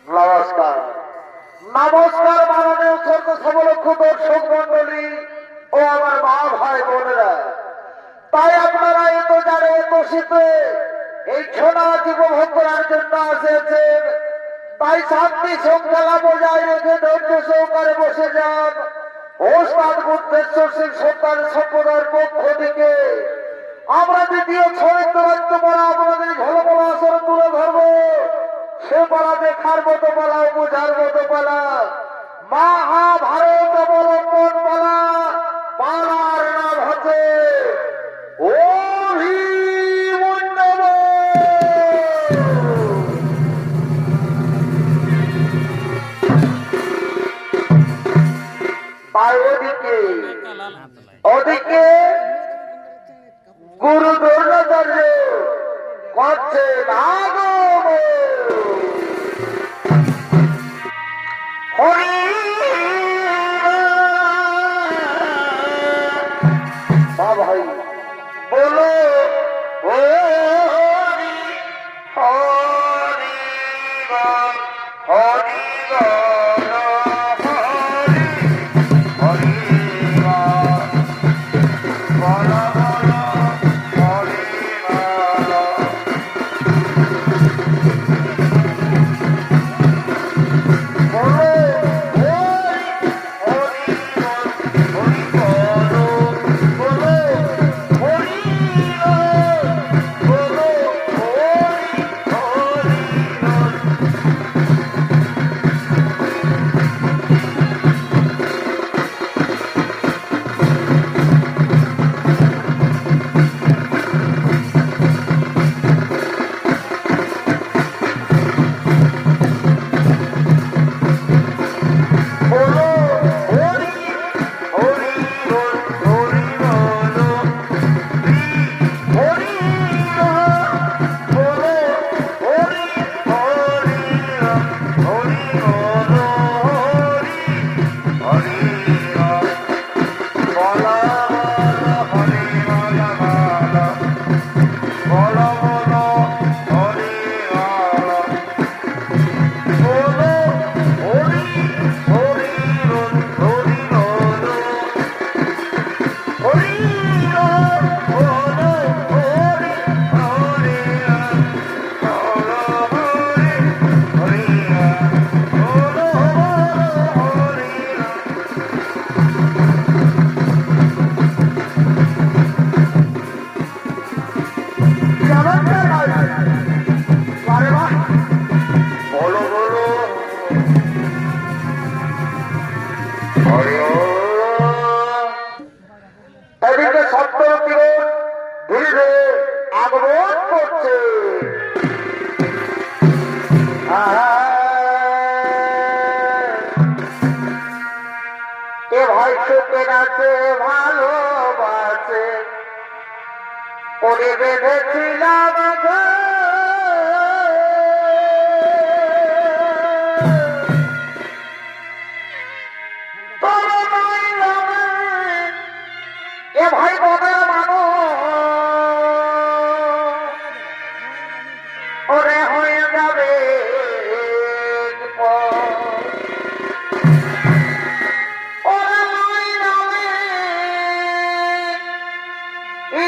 নমস্কার নমস্কার মাননীয় সর্ব সমলক্ষ দর্শক মন্ডলী ও আমার মা ভাই বোনেরা। তাই আপনারা এত জানে এত শীতে এই ছড়াটি উপভোগ করার জন্য এসেছেন। তাই শান্তি শৃঙ্খলা বজায় রেখে ধৈর্য সহকারে বসে যান। ওস্তাদ বুদ্ধেশ্বর সিং সরকার সম্প্রদায়ের পক্ষ থেকে আমরা দ্বিতীয় চরিত্র রাজ্যপালা আপনাদের ভালো বলা আসর তুলে ধরবো। সে পালা দেখার মতো পালা, বোঝার মতো পালা, মহাভারত অবলম্বন পালা। পালার নাম হচ্ছে অভিমন্যু। তাই ওদিকে গুরু দ্রোণাচার্য করছে আগমন। হরি ভাই বলো হরি হরি বল, হরি বল, হরি বল, বল হরি বল। এদিকে সত্তর কিরণ ধীরে ধীরে আগমন করছে। এ ভাই সুখে আছে ভালোবাসে ওরে বেঁধেছিলাম এ ভাই বনের মানো ওরে হয়ে যাবে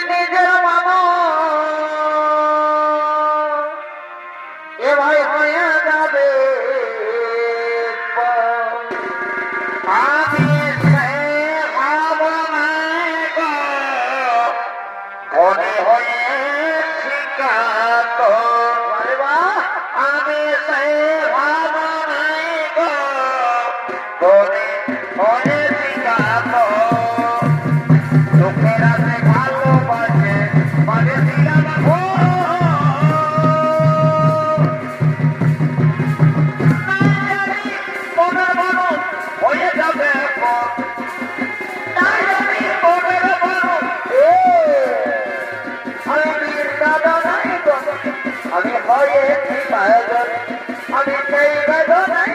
নিজের মানো এ ভাই হয়ে যাবে। আমি ধনী হয়েছি কাত, আমি সে ভাবনাই গো ধনী হয়েছি কাত। লোকের আছে ভালোবাসে মানে দিলাম মনের মানুষ হয়ে যাবে। আমি হয়েছি পাগল, আমি সেই বেদনাই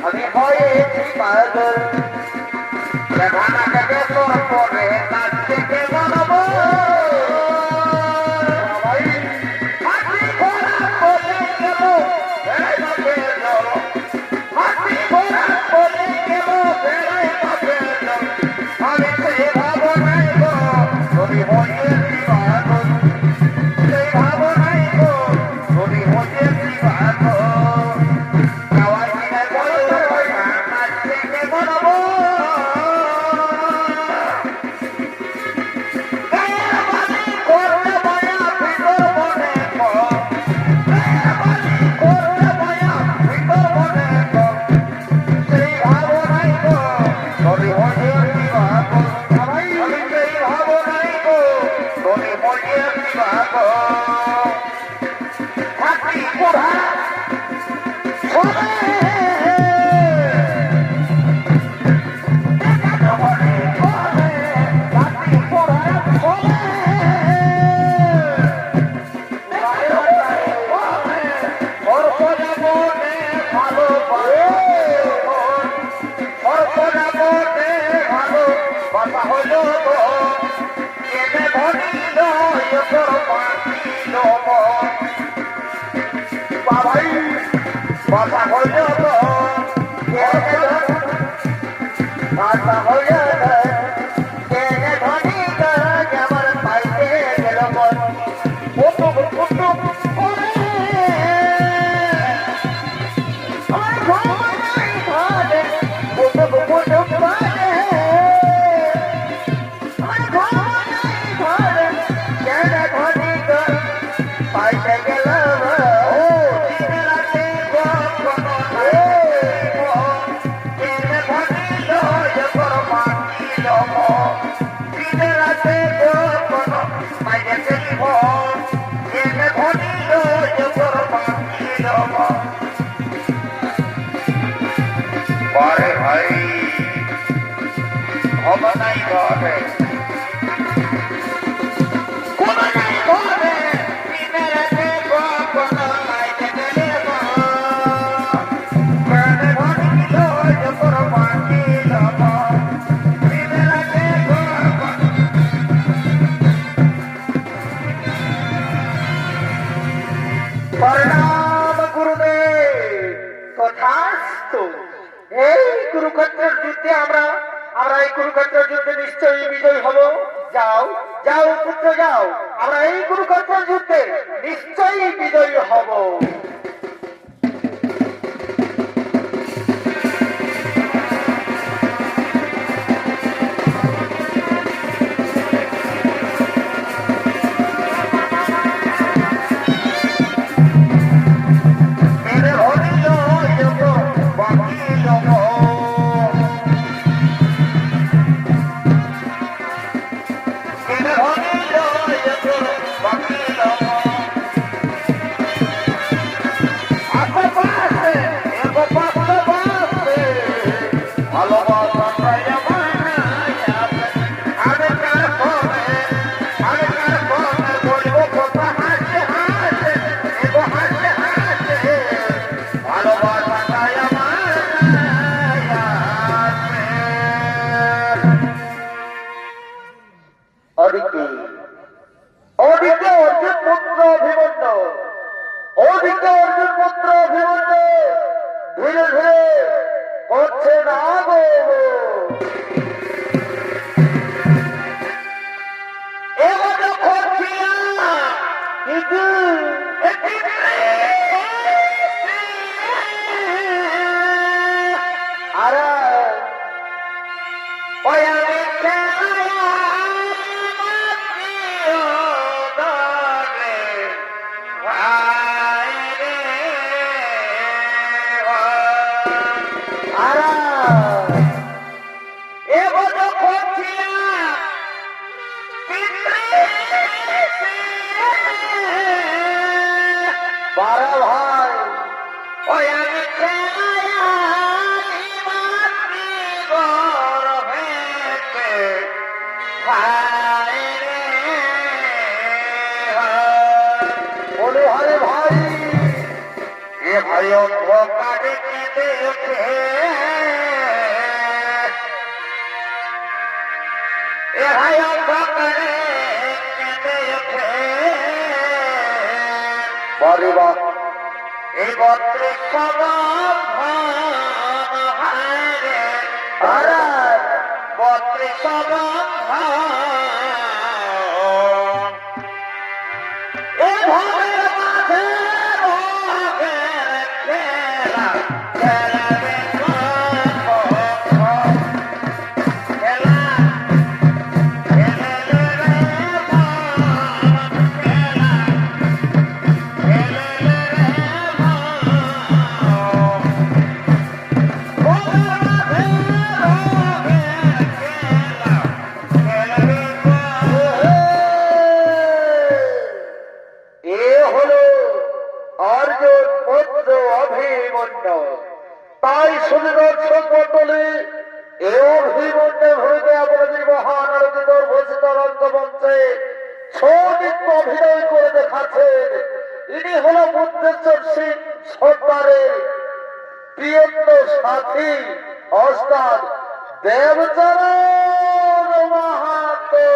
আমি হয়েছি পাগল। বেদনাটাকে তোর পরে তার থেকে বানাবো হাতি ঘোড়া করে গেল ভালো অর্পণা বনে ভালো কথা হলো কেনে ধনিল তোর মাটিল বাবাই কথা হইল কথা হইল কেনে ধনিল আমার পাইতে গেল কুটুক কুটুক করে আমার ঘুমাই ঘরে কুটুক কুটুক করে আমার ঘুমাই ঘরে কেনে ধনিল পাইতে গেল ভাই হবে নাই ঘরে প্রণাম গুরুদেব তথাস্তু এই কুরুক্ষেত্রের যুদ্ধে আমরা এই কুরুক্ষেত্রের যুদ্ধে নিশ্চয়ই বিজয়ী হব যাও যাও পুত্র যাও আমরা এই কুরুক্ষেত্রের যুদ্ধে নিশ্চয়ই বিজয়ী হব ওদিকে অর্জুন পুত্র অভিমন্যু ওদিকে অর্জুন পুত্র অভিমন্যু ধীরে ধীরে করছে না গো এবার করছি কিন্তু আর ওই এই বত্রিশ বত্রিশ তাই শুধু দর্শক মন্ডলী এ অভিমন্যে ভূমিতে আপনাদের মহান আলোকিতর ঘোষিত রঙ্গমঞ্চে সৌমিত্র অভিনয় করে দেখাচ্ছেন। ইনি হল বুদ্ধেশ্বর সিং সর্দারের প্রিয়ত সাথী ওস্তাদ দেবচরণ মাহাতো।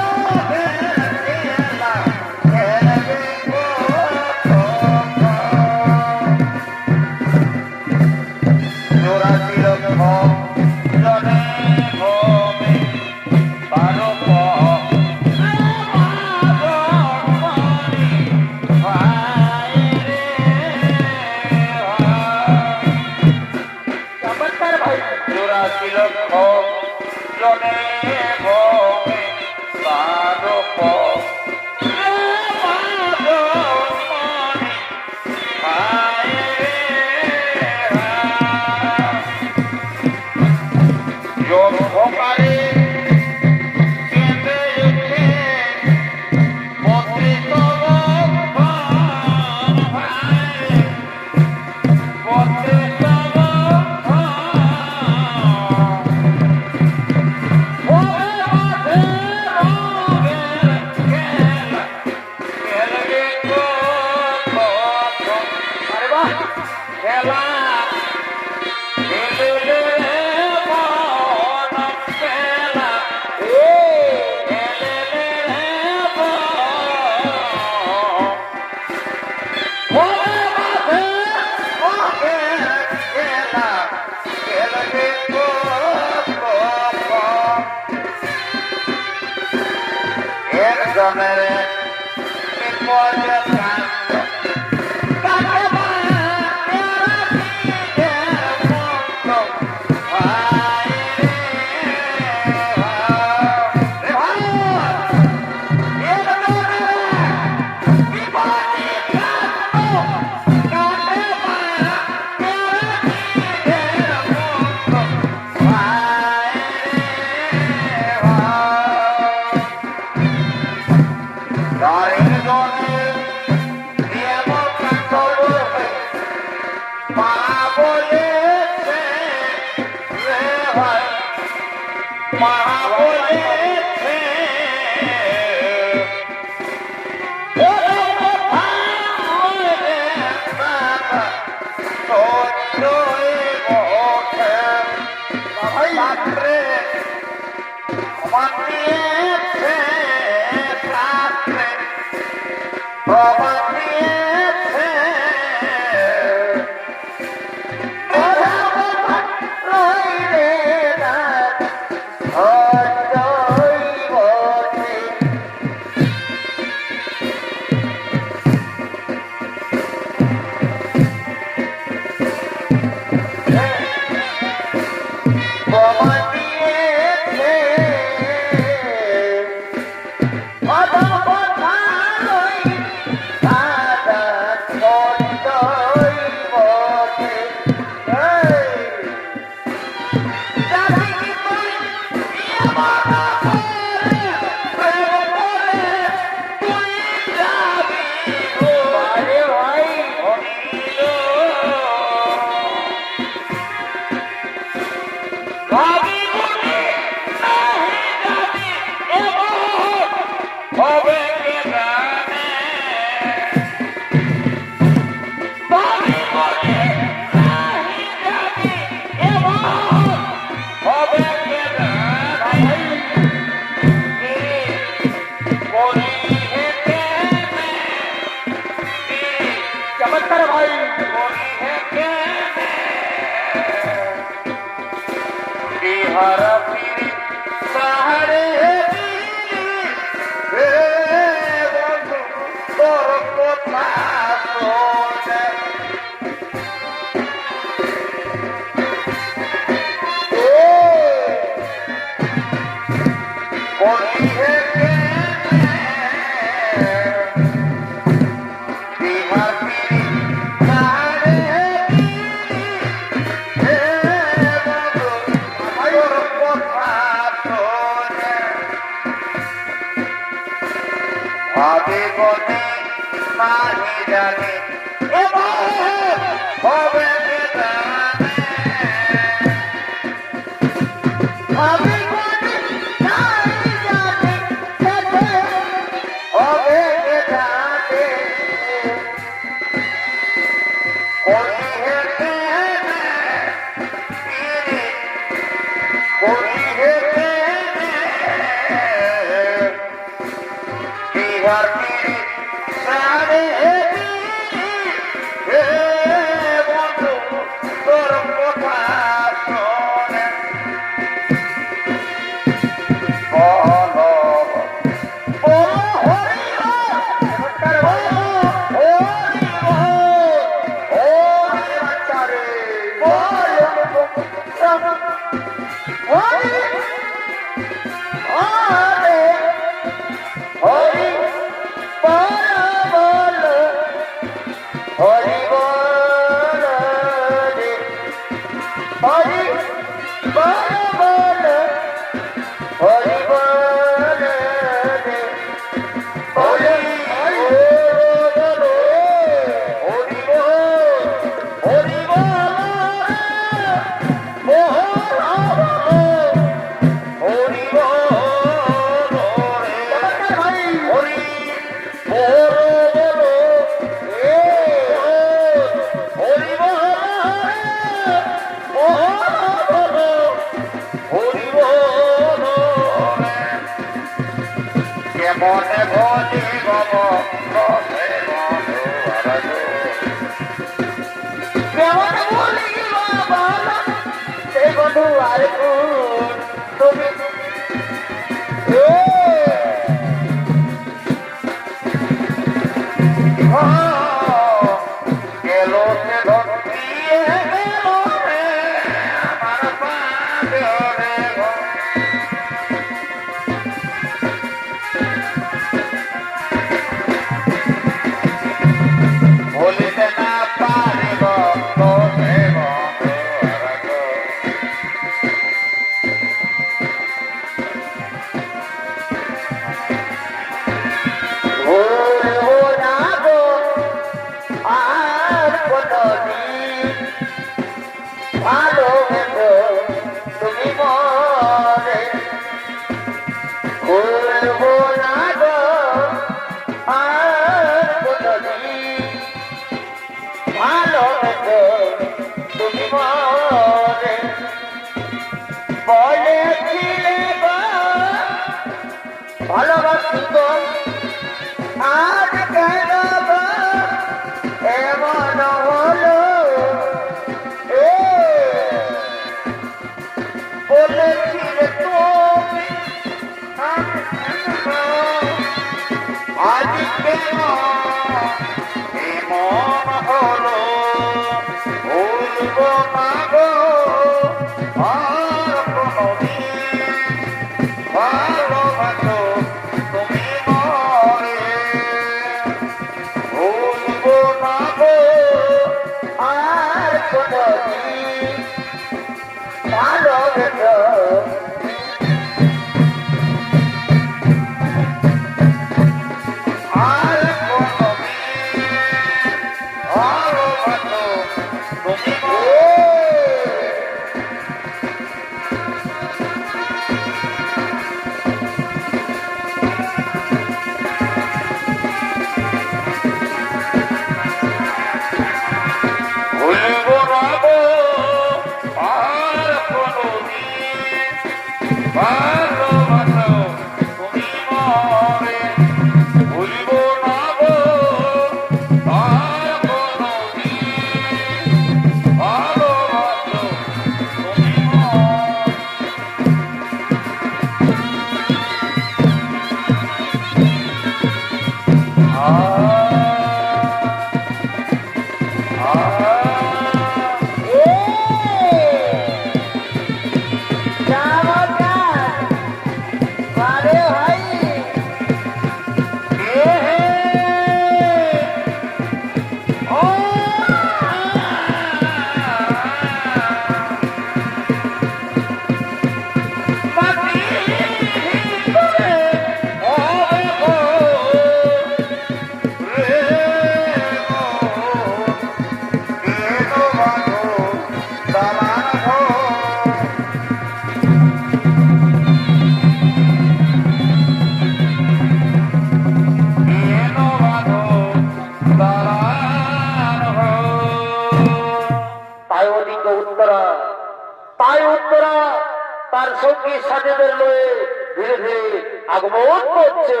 লয়ে ধীরে ধীরে আগমন করছে।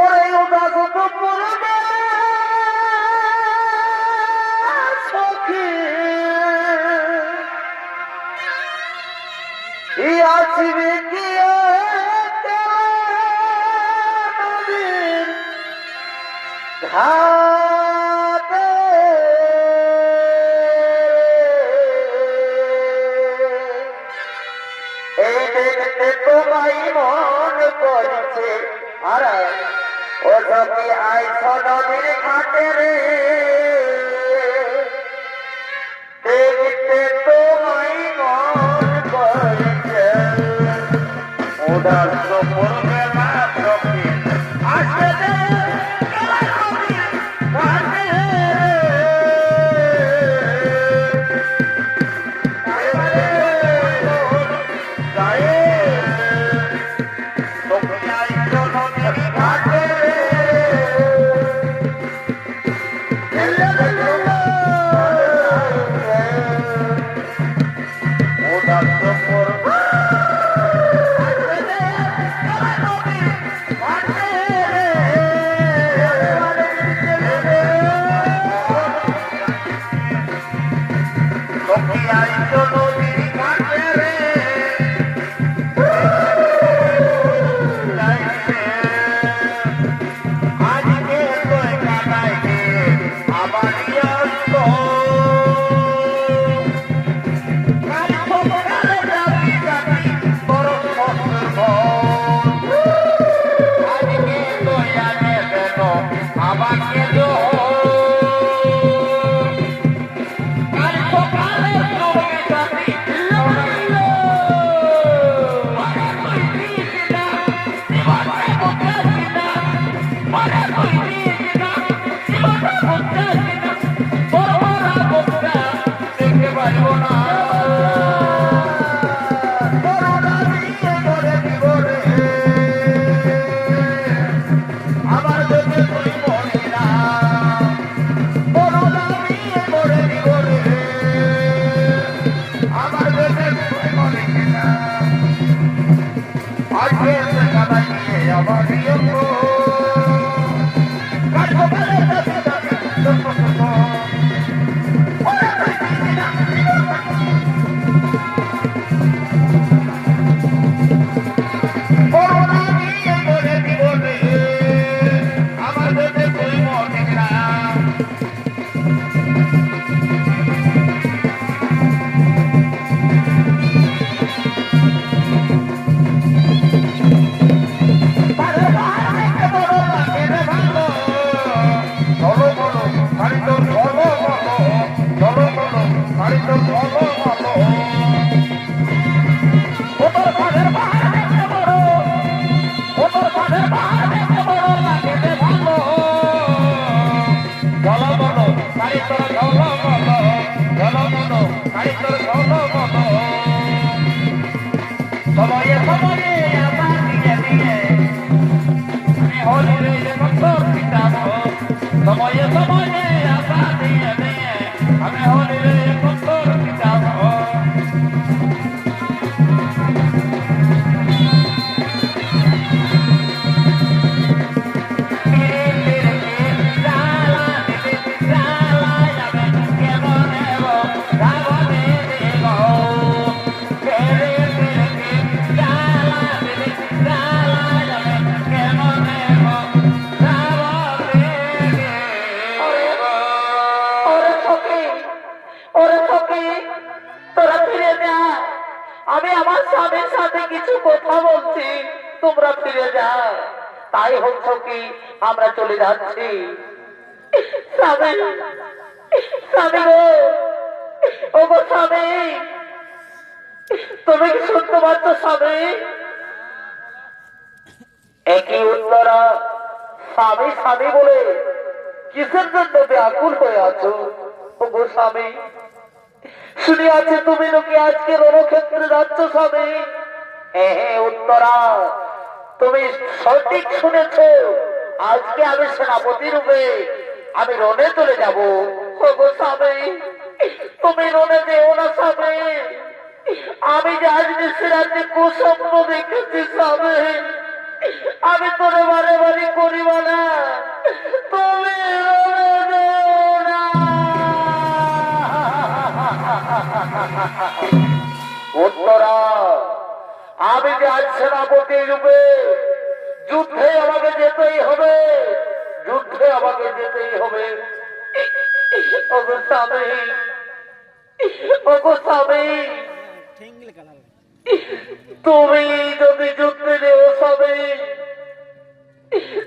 ওরে উদাস পূর্বে সখী আসিবে কি নদীর ঘাটে এই দেখতে তোমায় মন করছে আর ও সখী আইছ নদীর ঘাটে রে দেখতে তোমায় মন করছে উদাস পূর্বে মা সখী আসবে আমি আমার স্বামীর সাথে কিছু কথা বলছি, তোমরা ফিরে যাও। তাই হচ্ছে কি আমরা চলে যাচ্ছি। স্বামী, স্বামী গো, ও গো স্বামী, তুমি কি শুনতে পাচ্ছ স্বামী? একই উত্তরা স্বামী স্বামী বলে কিসের জন্য ব্যাকুল হয়ে আছো? ও গো স্বামী, শুনে আছে তুমি নাকি আজকে রণক্ষেত্রে যাচ্ছ স্বামী। হ্যাঁ উত্তরা, তুমি সঠিক শুনেছ। আজকে আমি সেনাপতি রূপে আমি রণে চলে যাব। ওগো স্বামী, তুমি রোনে যেও না স্বামী। আমি যে আজ নিশিরাতে কুস্বপ্ন দেখেছি স্বামী, আমি তোরে বারে বারে করিব না, তুমি রোনে যেও না। উত্তরা, আমি যে আজ সেনাপতি রূপে যুদ্ধে আমাকে যেতেই হবে, যুদ্ধে আমাকে যেতেই হবে। ওগো স্বামী, ওগো স্বামী, তুমি যদি যুদ্ধে যেও স্বামী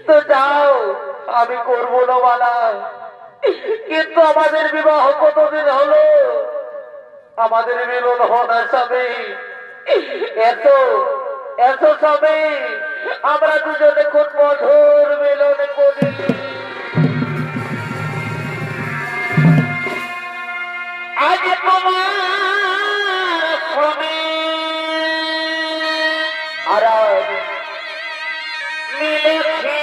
তো যাও, আমি করবো না মানা। কিন্তু আমাদের বিবাহ কতদিন হলো? আমাদের মিলন হয় স্বামী। এত এত স্বামী, আমরা দুজনে খুব মধুর মিলন করি। আজ তোমার স্বামী আর মিলেছে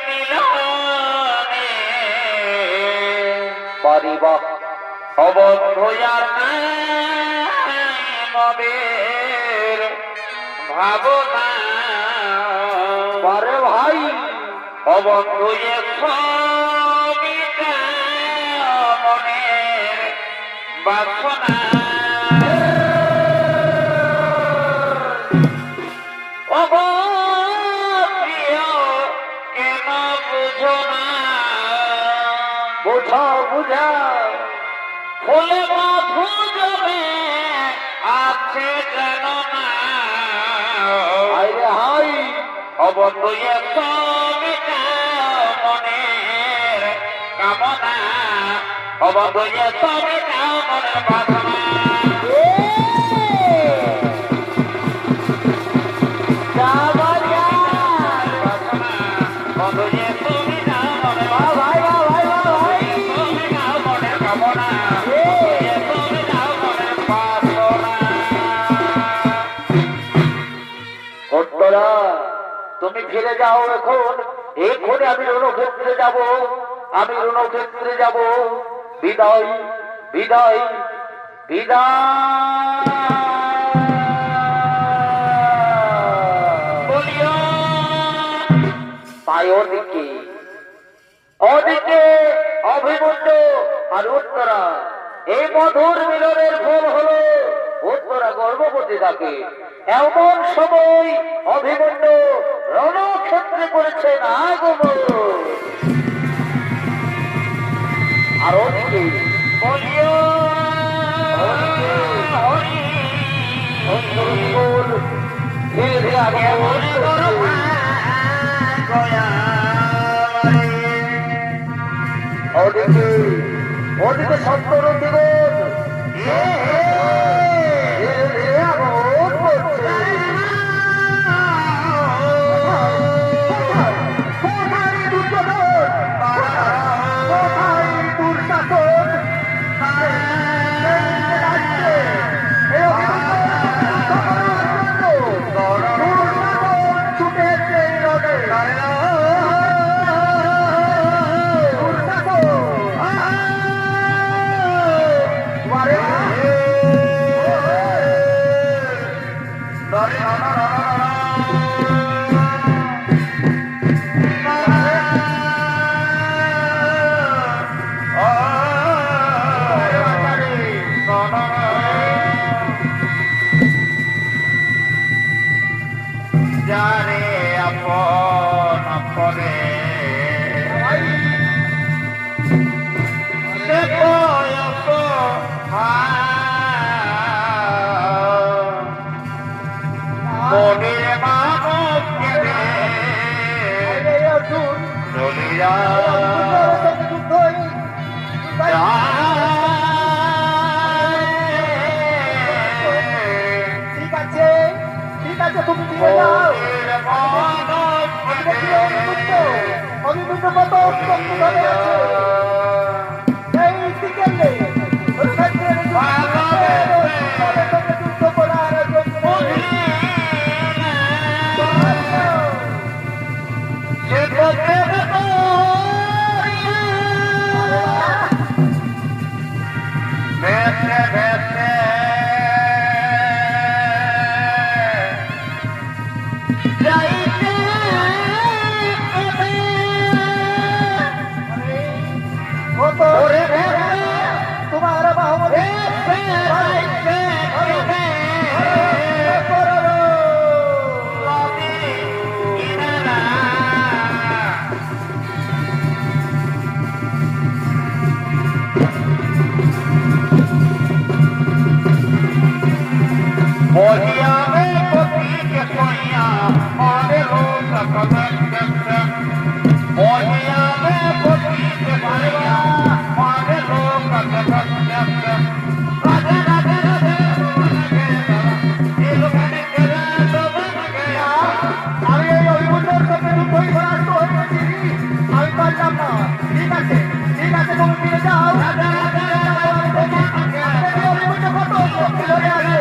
মিলনে, পারিবা অবন্ধু আর মনের ভাবনা, পারে ভাই অবন্ধু মনের বাসনা। ওগো প্রিয়, কেন বুঝো না? বোঝাও বুঝাও। ফুলে মধু জমে আছে যেন না, আইরে হাই অবন্ধু সবিতা মনের কামনা, অবন্ধু সবিতা মনের বাসনা। তুমি ফিরে যাও এখন, এক্ষুনি আমি রণক্ষেত্রে যাব, আমি রণক্ষেত্রে যাব। বিদায় বিদায় বিদায়। তাই ওদিকে ওদিকে অভিমন্যু আর উত্তরা, এই মধুর মিলনের ফল হলো উত্তরা গর্ভবতী থাকে। এমন সময় অভিমন্যু রণক্ষেত্রে করেছেন আগমন। আর ওদিকে ধীরে ধীরে আগমন ওদিকে ওদিকে সপ্তরথীগণ আগমন করছে। কোথায় দুর্যোধন, কোথায় দুঃশাসন? ছুটেছে যারে আপন করে সে বয়স মনের মানুষ চলিয়া ঠিক আছে তুমি দিয়ে যাও। অভিমন্যু কত অত্যন্ত ভাবে আছে। এই দিকে নেই, যুদ্ধ করার জন্য আমি এই অভিমন্যুর সঙ্গে যুদ্ধই পরাস্ত হয়ে গেছি। আমি পারলাম না। ঠিক আছে, ঠিক আছে, তুমি ফিরে যাও। অভিমন্যু কত শক্তি ধরে আছে?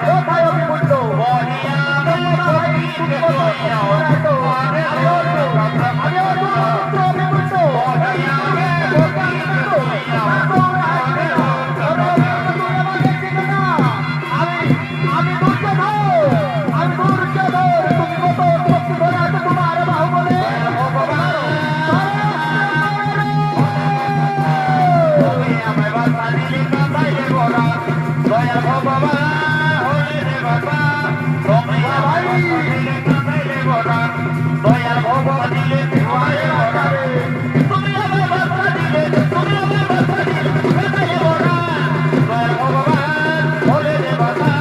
কোথায় অভিমন্যু? আমি দয়াল ভগবান দিলে তুমি আমার বার্তা দিলে তুমি আমার বার্তা দিলে দয়াল ভগবান বলে রে বাবা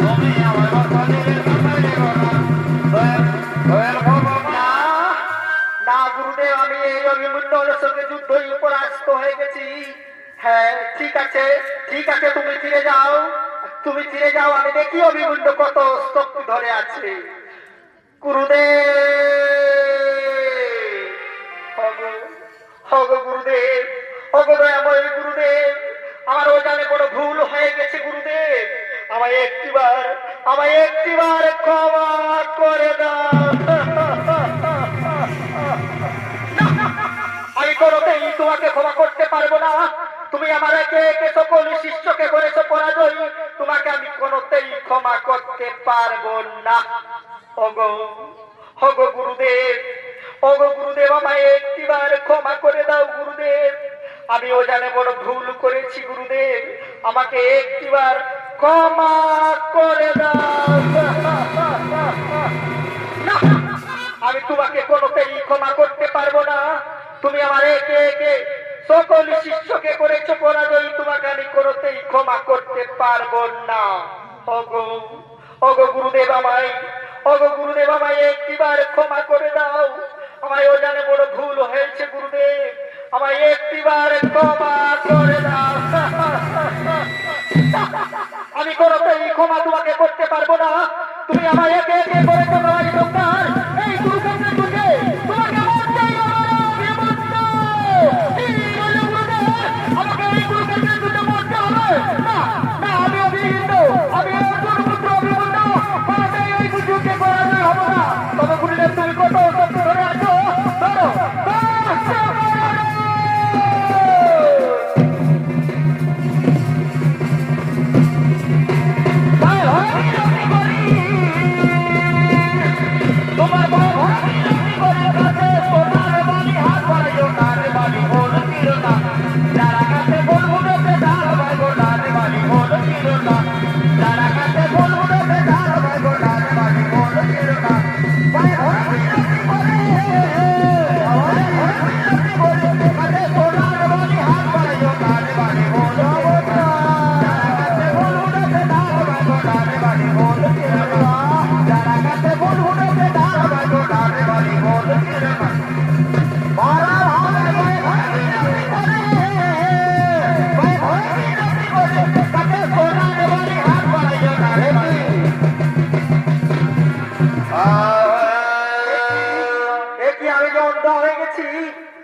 তুমি আমার বার্তা দিলে দয়াল ভগবান না গুরুদেব, আমি এই অভিমন্যুর সঙ্গে যুদ্ধই পরাস্ত হয়ে গেছি। হ্যাঁ, ঠিক আছে, ঠিক আছে, তুমি ফিরে যাও, তুমি ফিরে যাও। আমি দেখি অভিমন্যু কত শক্তি ধরে আছে। গুরুদেব, হগো গুরুদেব, হগো দয়াময় গুরুদেব, আমার ওখানে বড় ভুল হয়ে গেছে গুরুদেব। আমায় একটিবার ক্ষমা করে দাও। আমি কোনোতেই তোমাকে ক্ষমা করতে পারবো না। তুমি আমার একে একে সকল শিষ্যকে করেছো পরাজয়, তোমাকে আমি কোনোতেই ক্ষমা করতে পারবো না। ওগো, ওগো গুরুদেব, ওগো গুরুদেব, আমায় একটিবার ক্ষমা করে দাও গুরুদেব। আমি ও জানে বড় ভুল করেছি গুরুদেব, আমাকে একটিবার ক্ষমা করে দাও। না, আমি তোমাকে কোনোতেই ক্ষমা করতে পারবো না। তুমি আমার একে একে সকল শিষ্যকে করেছো পরাজয়, তোমাকে আমি কোনোতেই ক্ষমা করতে পারবো না। ওগো, ওগো গুরুদেব, আমায় একটিবার ক্ষমা করে দাও। আমায় ও জানে বড় ভুল হয়েছে গুরুদেব, আমায় একটিবার ক্ষমা করে দাও। আমি কোনোতেই ক্ষমা তোমাকে করতে পারবো না। তুমি আমায় একে একে করেছো তোমার দোকান, এই গুরুক্ষেত্রে ঢুকে তোমাকে মরতেই হবে। আমাকে এই গুরুক্ষেত্রে ঢুকে মরতে হবে। না, না, আমি অভিহিত, আমি অর্জুন পুত্র অভিমন্যু, কোনোতেই এই যুদ্ধে পরাজয় হবো না। তবে গুরুদেব, তুমি কত শক্তি ধরে আছো? ধরো,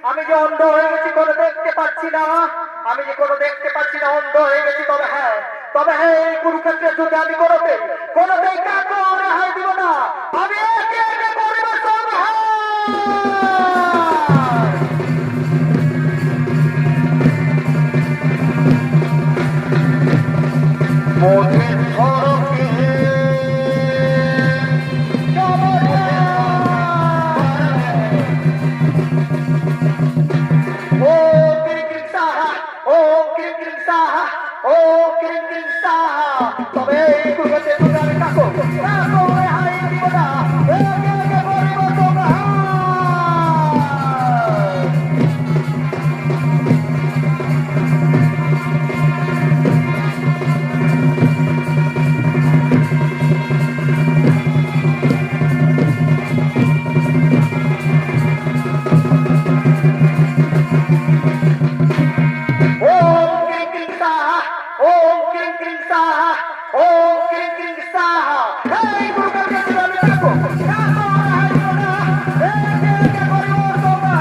আমি যে অন্ধ হয়ে গেছি, কোনো দেখতে পাচ্ছি না। আমি যে কোনো দেখতে পাচ্ছি না, অন্ধ হয়ে গেছি। তবে হ্যাঁ, এই কুরুক্ষেত্রের যুদ্ধে আমি কোনোতেই কাউকে রেহাই দিব না। আমি একে একে করব সংহার। মোদের ধরকে তবে এই কুরুক্ষেত্রের যুদ্ধে আমি কাউকে রেহাই দিব না। একে একে করব সংহার। ও ক্রিং সাহা ওম ক্রিং ক্রিং সাহা এই দুর্গা দেবী আমি ডাকো ডাকো হারিওনা এই কে করিও তোমরা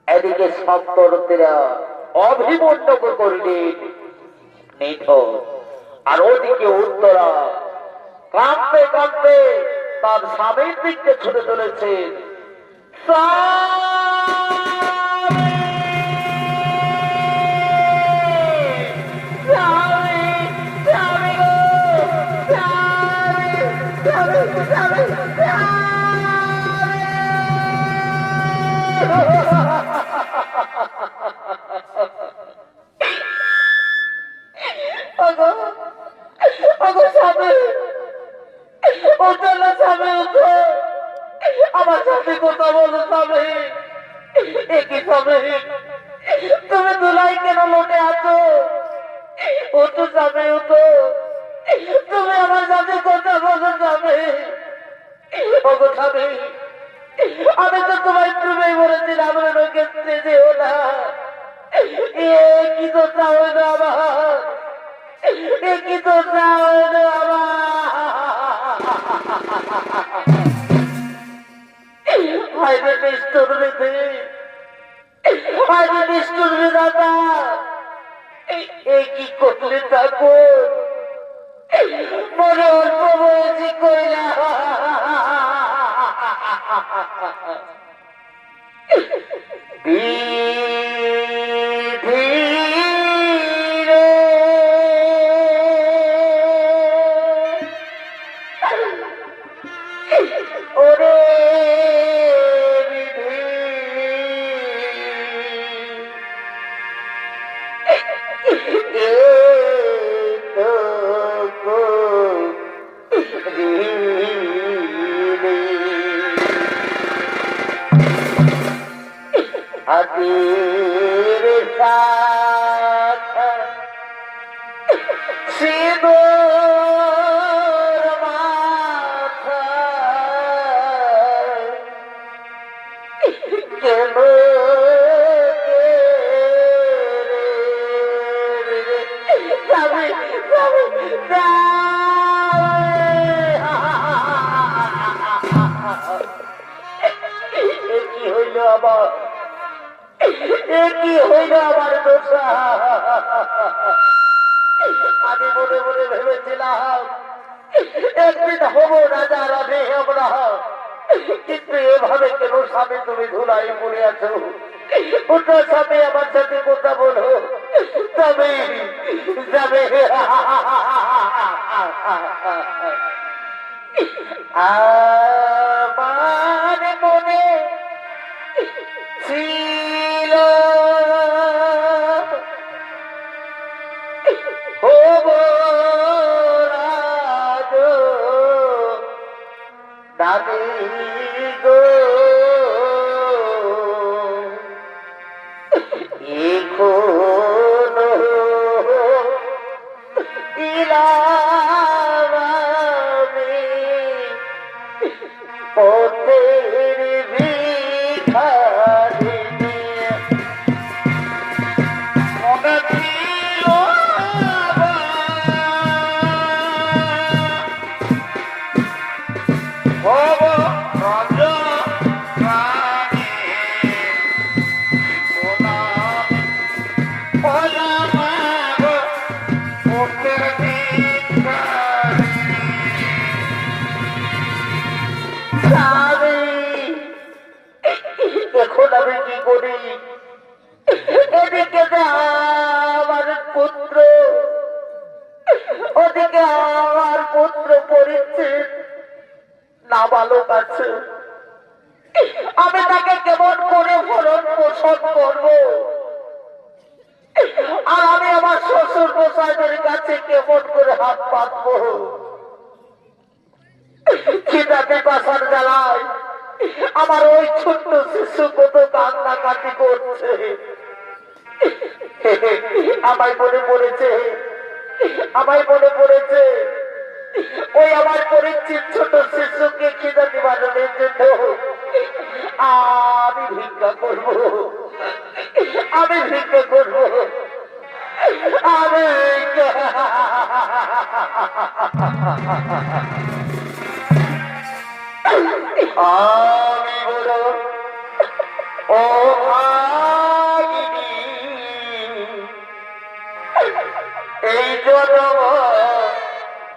এদিকে সপ্তরথীরা অভিমন্যু করলেন নিধন, আর ওদিকে উত্তরা কাঁদতে কাঁদতে তার স্বামীর দিককে ছুটে চলেছেন। আমার সাথে কথা বলো স্বামী, একই স্বামী তুমি দুলাই কেন লোটে আছো? ওঠো স্বামী ওঠো, তুমি আমার সাথে কথা বলো স্বামী। ওগো স্বামী, আমি তো তোমার প্রেমে বলেছিলাম লোকে যেও না, কি তো চাও না আমার, কি তো চাও না আমার। হাইরে নিষ্ঠুর বিধি, হাইরে নিষ্ঠুর বিধাতা, কি করলে ঠাকুর? মনে অল্প বয়সী কইলা ওরে হাতির সাথ সিঁদুর মাথা কেন কি হইল আবার, কি হইল আমার দোষা? আমি মনে মনে ভেবেছিলাম একদিন হবো রাজা রাধে আমরা, কিন্তু এভাবে কেন স্বামী তুমি ধুলাই পড়ে আছো? ওটা স্বামী আমার সাথে কথা বলো স্বামী, স্বামী। আমার মনে ছিল হব রাজ দাদি গো, এখন ইলামে পথের ভিখারি মনে ছিল হব রাজা রানী, সোনা ওলা মাগো পথের ভিখারি। এখন আমি কি করি? এদিকে আমার পুত্র, ওদিকে আমার পুত্র পরিচ্ছেদ, নাবালক আছে, আমি তাকে কেমন করে ভরণ পোষণ করব? আর আমি আমার শ্বশুর মশাইদের কাছে কেমন করে হাত পাতবো? খিদাতে পাশার জ্বালায় আমার ওই ছোট্ট শিশু কত কান্নাকাটি করছে। আমায় মনে পড়েছে, আমায় মনে পড়েছে ওই আমার পরিচিত ছোট শিশুকে খিদা নিবারণের জন্য আমি ভিক্ষা করব, আমি ভিক্ষা করব, আমি আমি বড় ও ভাগিনী, এই জন্ম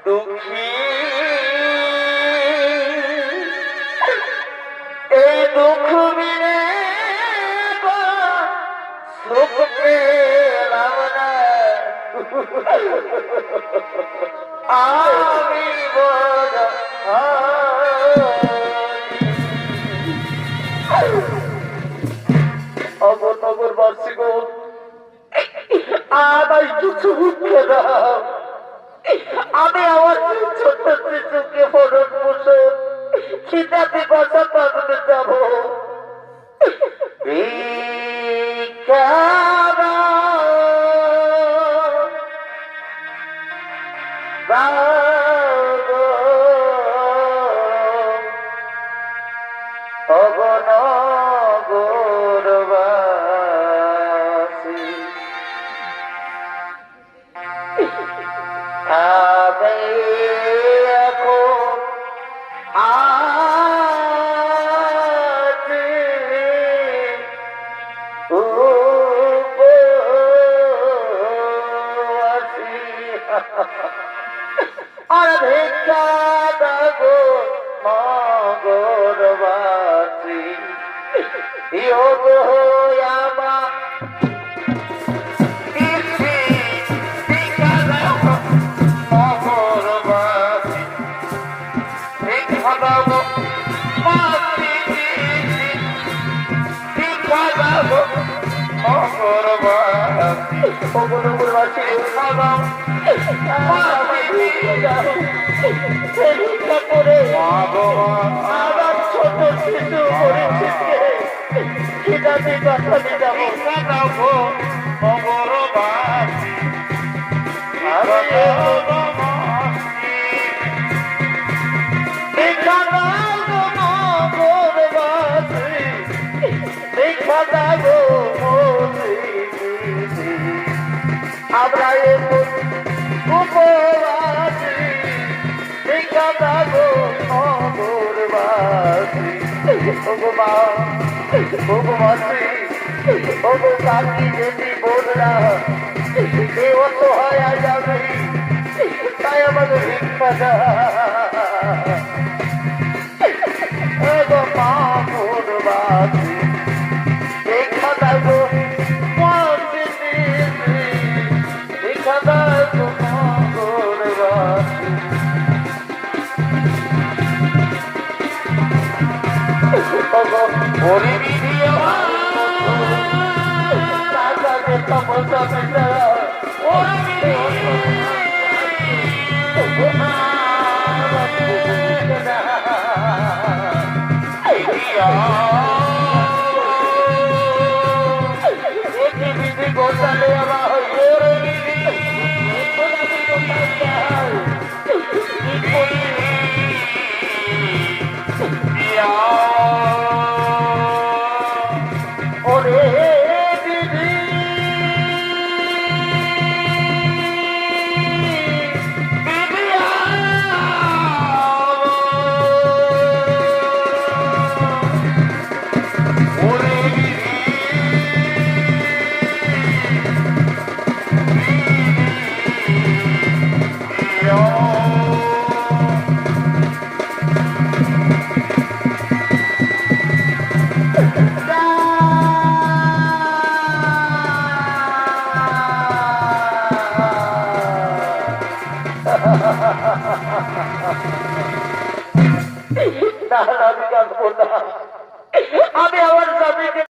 দুঃখী, এই দুঃখ মিলে সুখ পেলাম না, আমি বড় অবনগর বার্ষিক আমায় কিছু বুঝতে দাও। আমি আমার ছোট্ট শিশুকে ভরণ পোষণ খিদাতে বাসা পাঠাতে যাব। ভিক্ষা দাও গো, অবনগরবাসী, আমি এখন আছি উপবাসী। আর ভিক্ষা দাগো নগরবাসী, যোগ আমা ভিক্ষা দাও নগরবাসী, ভিক্ষা দাও ভিক্ষা দাও নগরবাসী, নগরবাসী ভিক্ষা দাও। ভিক্ষা করে আমার ছোট শিশু পরিচিতকে খিদাতে পাঠাতে যাব। ভিক্ষা দাও গো নগরবাসী, ভিক্ষা দাও গো মসজিদে। আমরা এখন উপবাসী, ভিক্ষা দাও গো নগরবাসী। ওগো মা, ওগো মাসি, ওগো কাকি জেঠি বোনরা, এ অসহায় আজ আমি, তাই আমাদের ভিক্ষা দাও। ওগো মা বোনবাসী, ভিক্ষা দাও গো মসজিদে, ভিক্ষা দাও গো নগরবাসী। ওগো গরিবী টাকাকে তপস্যা পেতে বিধি গোটালে আমার ওরে দিদি না না, আমি কাঁদবো না। আমি আমার স্বামীকে